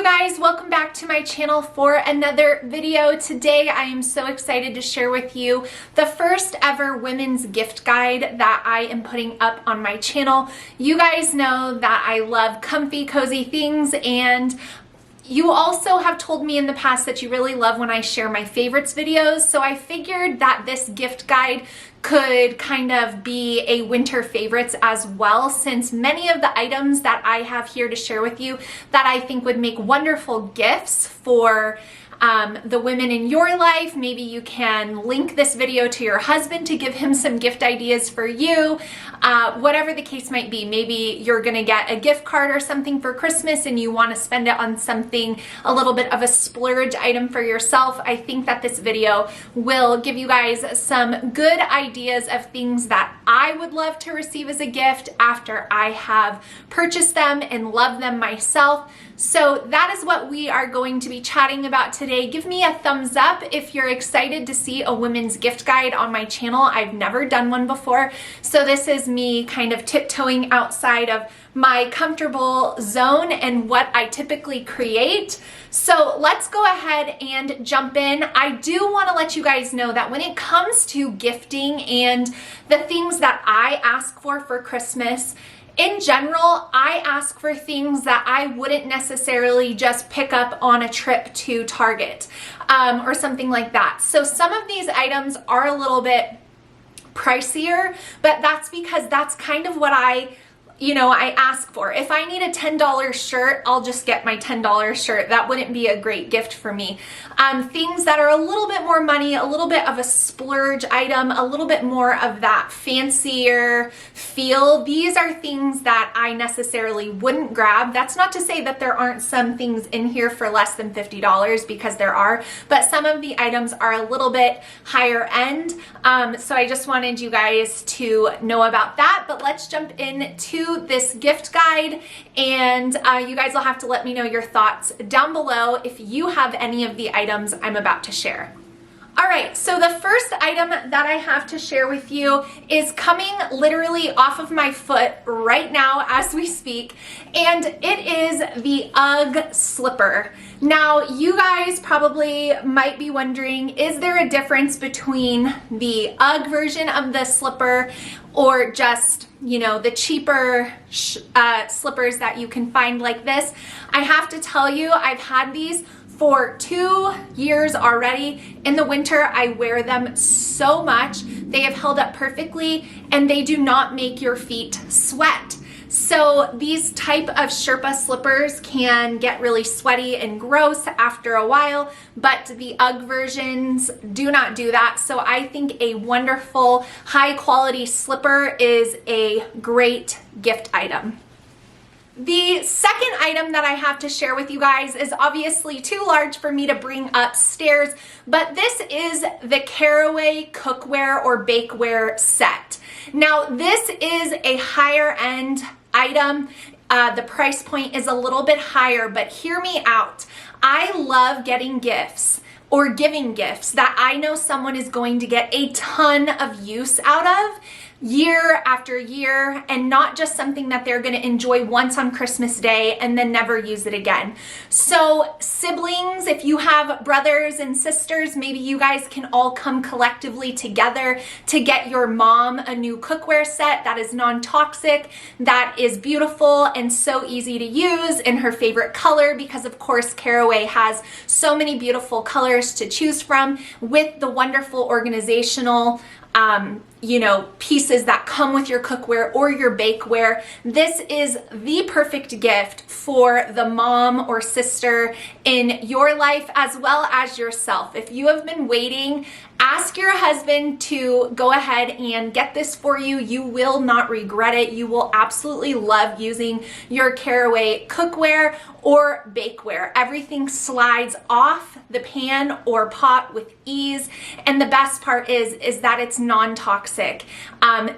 you guys, welcome back to my channel for another video. Today I am so excited to share with you the first ever women's gift guide that I am putting up on my channel. You guys know that I love comfy, cozy things, and you also have told me in the past that you really love when I share my favorites videos, so I figured that this gift guide could kind of be a winter favorites as well, since many of the items that I have here to share with you that I think would make wonderful gifts for the women in your life. Maybe you can link this video to your husband to give him some gift ideas for you. Whatever the case might be, maybe you're gonna get a gift card or something for Christmas and you wanna spend it on something, a little bit of a splurge item for yourself. I think that this video will give you guys some good ideas of things that I would love to receive as a gift after I have purchased them and love them myself. So that is what we are going to be chatting about today. Give me a thumbs up if you're excited to see a women's gift guide on my channel. I've never done one before, so this is me kind of tiptoeing outside of my comfortable zone and what I typically create. So let's go ahead and jump in. I do want to let you guys know that when it comes to gifting and the things that I ask for Christmas, in general, I ask for things that I wouldn't necessarily just pick up on a trip to Target or something like that. So some of these items are a little bit pricier, but that's because that's kind of what I ask for. If I need a $10 shirt, I'll just get my $10 shirt. That wouldn't be a great gift for me. Things that are a little bit more money, a little bit of a splurge item, a little bit more of that fancier feel, these are things that I necessarily wouldn't grab. That's not to say that there aren't some things in here for less than $50, because there are, but some of the items are a little bit higher end. So I just wanted you guys to know about that, but let's jump into this gift guide, and you guys will have to let me know your thoughts down below if you have any of the items I'm about to share. All right, so the first item that I have to share with you is coming literally off of my foot right now as we speak, and it is the UGG slipper. Now, you guys probably might be wondering, is there a difference between the UGG version of the slipper or just, the cheaper slippers that you can find like this? I have to tell you, I've had these for 2 years already. In the winter, I wear them so much. They have held up perfectly, and they do not make your feet sweat. So these type of Sherpa slippers can get really sweaty and gross after a while, but the UGG versions do not do that. So I think a wonderful high quality slipper is a great gift item. The second item that I have to share with you guys is obviously too large for me to bring upstairs, but this is the Caraway cookware or bakeware set. Now, this is a higher end item. The price point is a little bit higher, but hear me out. I love getting gifts or giving gifts that I know someone is going to get a ton of use out of year after year, and not just something that they're going to enjoy once on Christmas Day and then never use it again. So siblings, if you have brothers and sisters, maybe you guys can all come collectively together to get your mom a new cookware set that is non-toxic, that is beautiful and so easy to use in her favorite color, because of course Caraway has so many beautiful colors to choose from, with the wonderful organizational pieces that come with your cookware or your bakeware. This is the perfect gift for the mom or sister in your life, as well as yourself. If you have been waiting, ask your husband to go ahead and get this for you. You will not regret it. You will absolutely love using your Caraway cookware or bakeware. Everything slides off the pan or pot with ease, and the best part is that it's non-toxic. toxic.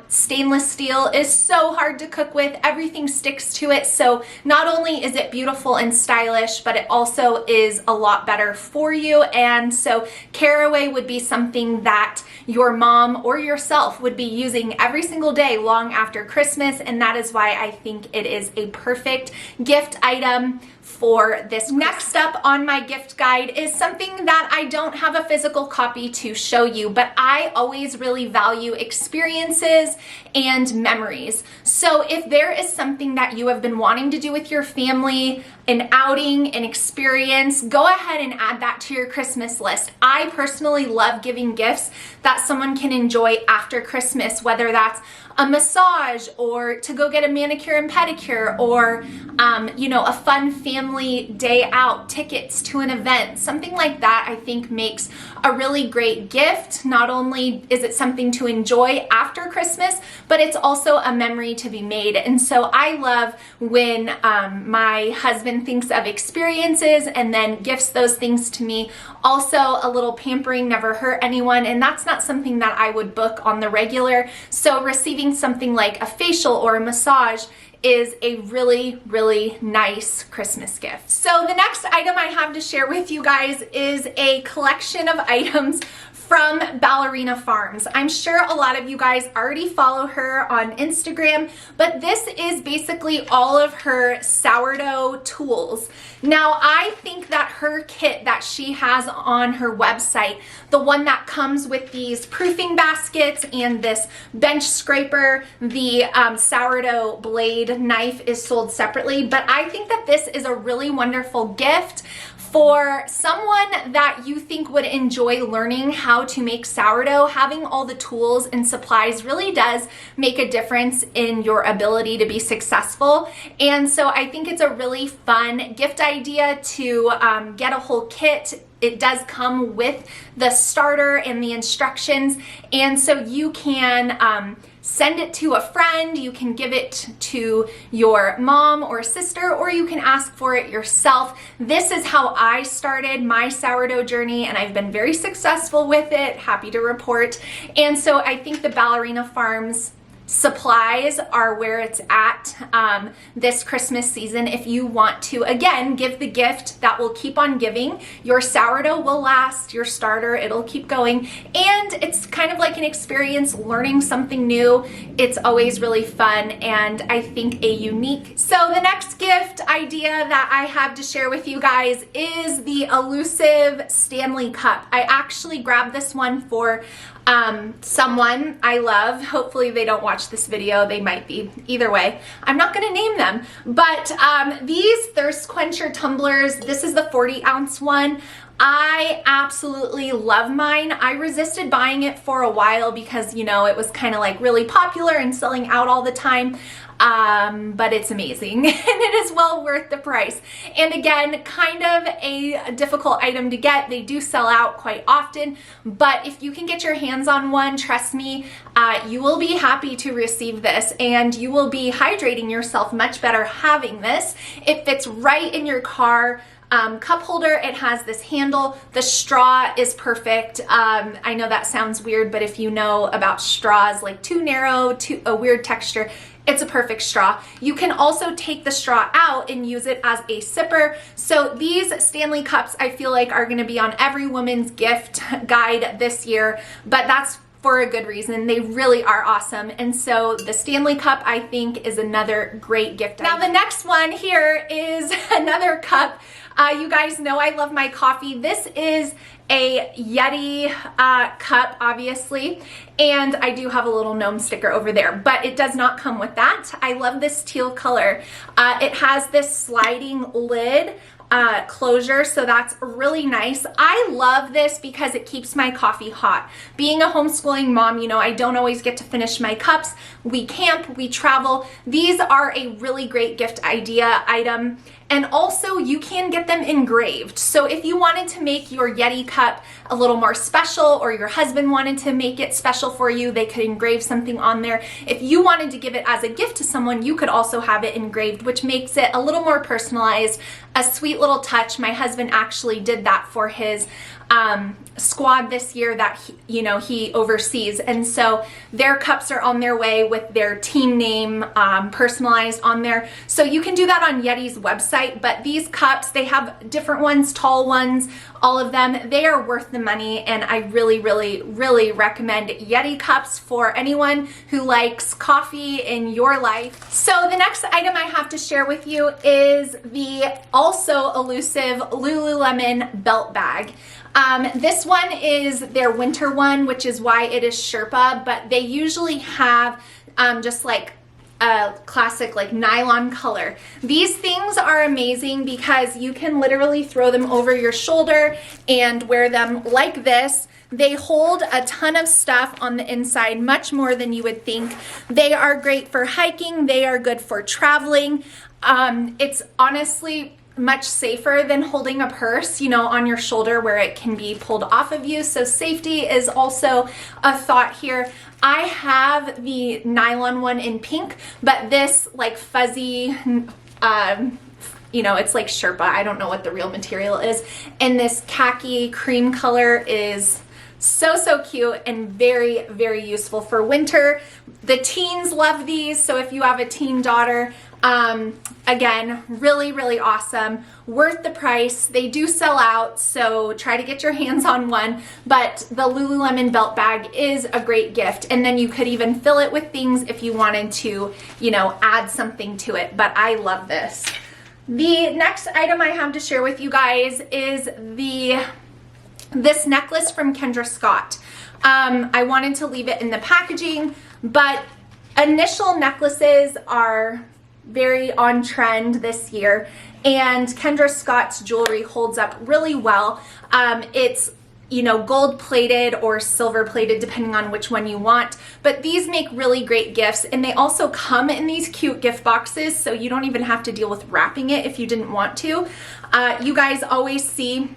Stainless steel is so hard to cook with. Everything sticks to it. So not only is it beautiful and stylish, but it also is a lot better for you. And so caraway would be something that your mom or yourself would be using every single day long after Christmas. And that is why I think it is a perfect gift item for this. Next up on my gift guide is something that I don't have a physical copy to show you, but I always really value experiences and memories. So if there is something that you have been wanting to do with your family, an outing, an experience, go ahead and add that to your Christmas list. I personally love giving gifts that someone can enjoy after Christmas, whether that's a massage or to go get a manicure and pedicure, or a fun family day out, tickets to an event, something like that. I think makes a really great gift. Not only is it something to enjoy after Christmas, but it's also a memory to be made. And so I love when my husband thinks of experiences and then gifts those things to me. Also, a little pampering never hurt anyone, and that's not something that I would book on the regular. So receiving something like a facial or a massage is a really, really nice Christmas gift. So the next item I have to share with you guys is a collection of items from Ballerina Farms. I'm sure a lot of you guys already follow her on Instagram, but this is basically all of her sourdough tools. Now, I think that her kit that she has on her website, the one that comes with these proofing baskets and this bench scraper, the sourdough blade knife is sold separately, but I think that this is a really wonderful gift for someone that you think would enjoy learning how to make sourdough. Having all the tools and supplies really does make a difference in your ability to be successful. And so I think it's a really fun gift idea to get a whole kit. It does come with the starter and the instructions, and so you can send it to a friend, you can give it to your mom or sister, or you can ask for it yourself. This is how I started my sourdough journey, and I've been very successful with it, happy to report. And so I think the Ballerina Farms supplies are where it's at this Christmas season. If you want to, again, give the gift that will keep on giving, your sourdough will last, your starter, it'll keep going, and it's kind of like an experience learning something new. It's always really fun and I think a unique. So the next gift idea that I have to share with you guys is the elusive Stanley Cup. I actually grabbed this one for someone I love. Hopefully they don't watch this video. They might be. Either way, I'm not going to name them. But these thirst quencher tumblers, this is the 40-ounce one. I absolutely love mine. I resisted buying it for a while because, it was kind of like really popular and selling out all the time. But it's amazing and it is well worth the price. And again, kind of a difficult item to get. They do sell out quite often, but if you can get your hands on one, trust me, you will be happy to receive this and you will be hydrating yourself much better having this. It fits right in your car cup holder. It has this handle. The straw is perfect. I know that sounds weird, but if you know about straws, like too narrow, a weird texture, it's a perfect straw. You can also take the straw out and use it as a sipper. So these Stanley Cups, I feel like, are gonna be on every woman's gift guide this year, but that's for a good reason. They really are awesome. And so the Stanley Cup, I think, is another great gift. Now the next one here is another cup. You guys know I love my coffee. This is a Yeti cup, obviously, and I do have a little gnome sticker over there, but it does not come with that. I love this teal color. It has this sliding lid closure, so that's really nice. I love this because it keeps my coffee hot. Being a homeschooling mom, I don't always get to finish my cups. We camp, we travel. These are a really great gift item. And also you can get them engraved. So if you wanted to make your Yeti cup a little more special, or your husband wanted to make it special for you, they could engrave something on there. If you wanted to give it as a gift to someone, you could also have it engraved, which makes it a little more personalized, a sweet little touch. My husband actually did that for his squad this year that he oversees, and so their cups are on their way with their team name personalized on there. So you can do that on Yeti's website, but these cups, they have different ones, tall ones, all of them. They are worth the money, and I really, really, really recommend Yeti cups for anyone who likes coffee in your life. So the next item I have to share with you is the also elusive Lululemon belt bag. This one is their winter one, which is why it is Sherpa, but they usually have just like a classic like nylon color. These things are amazing because you can literally throw them over your shoulder and wear them like this. They hold a ton of stuff on the inside, much more than you would think. They are great for hiking. They are good for traveling. It's honestly much safer than holding a purse, on your shoulder where it can be pulled off of you. So safety is also a thought here. I have the nylon one in pink, but this like fuzzy, it's like Sherpa. I don't know what the real material is. And this khaki cream color is so cute and very, very useful for winter. The teens love these, so if you have a teen daughter, again, really, really awesome, worth the price. They do sell out, so try to get your hands on one, but the Lululemon belt bag is a great gift, and then you could even fill it with things if you wanted to, add something to it, but I love this. The next item I have to share with you guys is this necklace from Kendra Scott. I wanted to leave it in the packaging, but initial necklaces are very on trend this year, and Kendra Scott's jewelry holds up really well. It's gold plated or silver plated depending on which one you want, but these make really great gifts, and they also come in these cute gift boxes, so you don't even have to deal with wrapping it if you didn't want to. You guys always see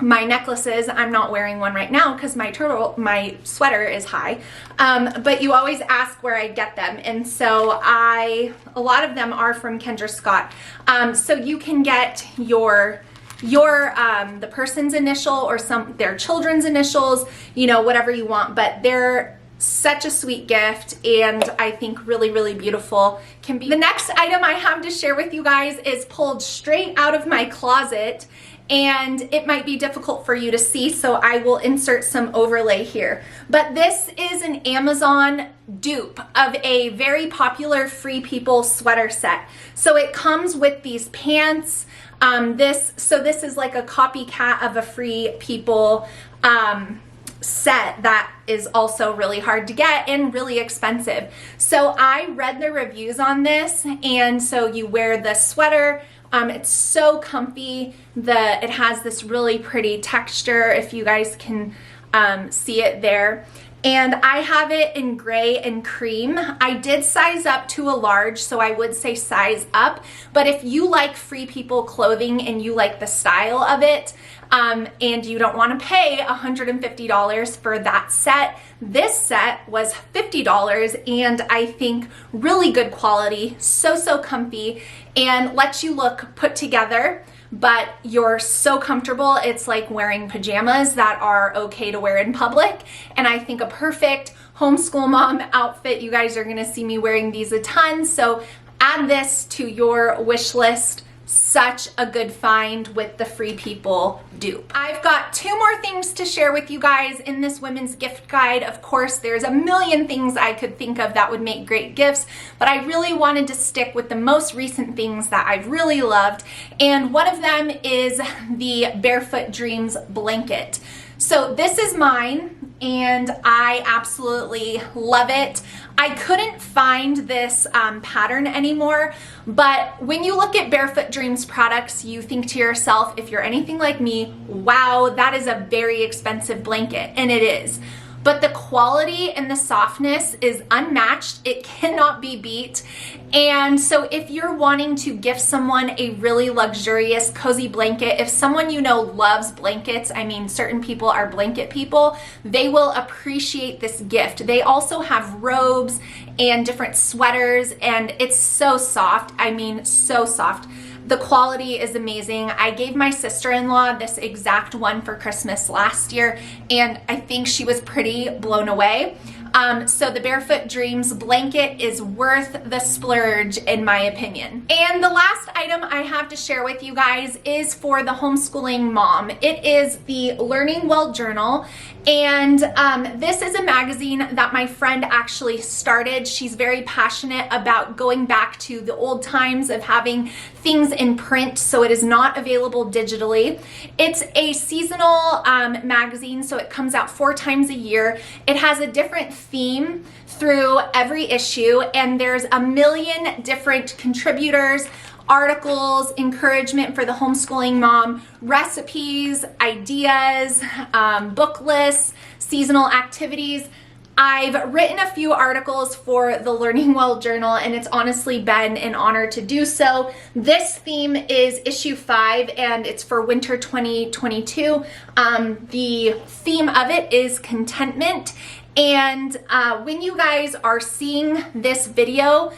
my necklaces. I'm not wearing one right now because my sweater is high, but you always ask where I get them, and so a lot of them are from Kendra Scott. So you can get the person's initial or their children's initials, whatever you want, but they're such a sweet gift, and I think really, really beautiful. The next item I have to share with you guys is pulled straight out of my closet, and it might be difficult for you to see, so I will insert some overlay here. But this is an Amazon dupe of a very popular Free People sweater set. So it comes with these pants. This is like a copycat of a Free People set that is also really hard to get and really expensive. So I read the reviews on this, and so you wear the sweater. It's so comfy. It has this really pretty texture, if you guys can see it there. And I have it in gray and cream. I did size up to a large, so I would say size up. But if you like Free People clothing and you like the style of it, and you don't want to pay $150 for that set, this set was $50, and I think really good quality, so comfy, and lets you look put together, but you're so comfortable. It's like wearing pajamas that are okay to wear in public, and I think a perfect homeschool mom outfit. You guys are gonna see me wearing these a ton, so add this to your wish list. Such a good find with the Free People dupe. I've got 2 more things to share with you guys in this women's gift guide. Of course, there's a million things I could think of that would make great gifts, but I really wanted to stick with the most recent things that I've really loved, and one of them is the Barefoot Dreams blanket. So this is mine, and I absolutely love it. I couldn't find this pattern anymore, but when you look at Barefoot Dreams products, you think to yourself, if you're anything like me, wow, that is a very expensive blanket, and it is. But the quality and the softness is unmatched. It cannot be beat. And so if you're wanting to gift someone a really luxurious, cozy blanket, if someone you know loves blankets, I mean, certain people are blanket people, they will appreciate this gift. They also have robes and different sweaters, and it's so soft. I mean, so soft. The quality is amazing. I gave my sister-in-law this exact one for Christmas last year, and I think she was pretty blown away. So the Barefoot Dreams blanket is worth the splurge in my opinion. And the last item I have to share with you guys is for the homeschooling mom. It is the Learning Well Journal, and this is a magazine that my friend actually started. She's very passionate about going back to the old times of having things in print, so it is not available digitally. It's a seasonal magazine, so it comes out 4 times a year. It has a different theme through every issue, and there's a million different contributors, articles, encouragement for the homeschooling mom, recipes, ideas, book lists, seasonal activities. I've written a few articles for the Learning Well Journal, and it's honestly been an honor to do so. This theme is issue 5, and it's for winter 2022. The theme of it is contentment. And when you guys are seeing this video,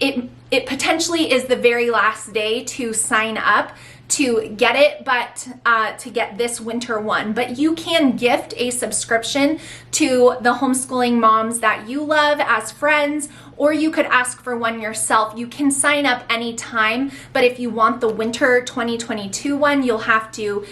it potentially is the very last day to sign up to get it, but to get this winter one. But you can gift a subscription to the homeschooling moms that you love as friends, or you could ask for one yourself. You can sign up anytime, but if you want the winter 2022 one, you'll have to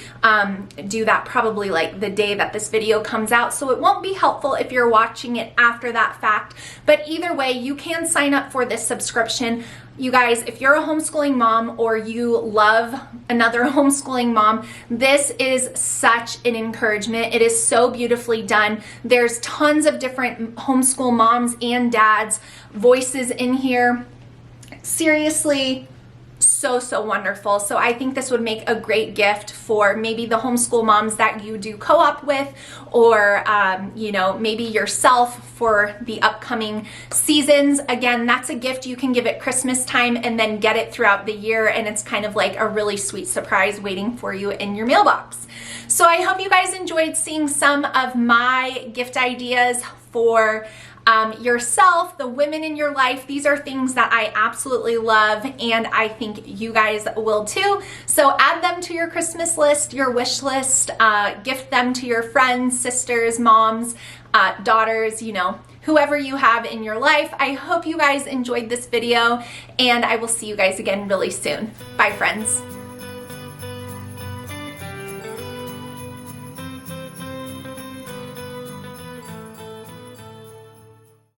do that probably like the day that this video comes out. So it won't be helpful if you're watching it after that fact, but either way, you can sign up for this subscription. You guys, if you're a homeschooling mom or you love another homeschooling mom, this is such an encouragement. It is so beautifully done. There's tons of different homeschool moms and dads voices in here. Seriously, so wonderful. So I think this would make a great gift for maybe the homeschool moms that you do co-op with, or you know, maybe yourself for the upcoming seasons. Again, that's a gift you can give at Christmas time and then get it throughout the year, and it's kind of like a really sweet surprise waiting for you in your mailbox. So I hope you guys enjoyed seeing some of my gift ideas for yourself, the women in your life. These are things that I absolutely love, and I think you guys will too. So add them to your Christmas list, your wish list, gift them to your friends, sisters, moms, daughters, you know, whoever you have in your life. I hope you guys enjoyed this video, and I will see you guys again really soon. Bye, friends.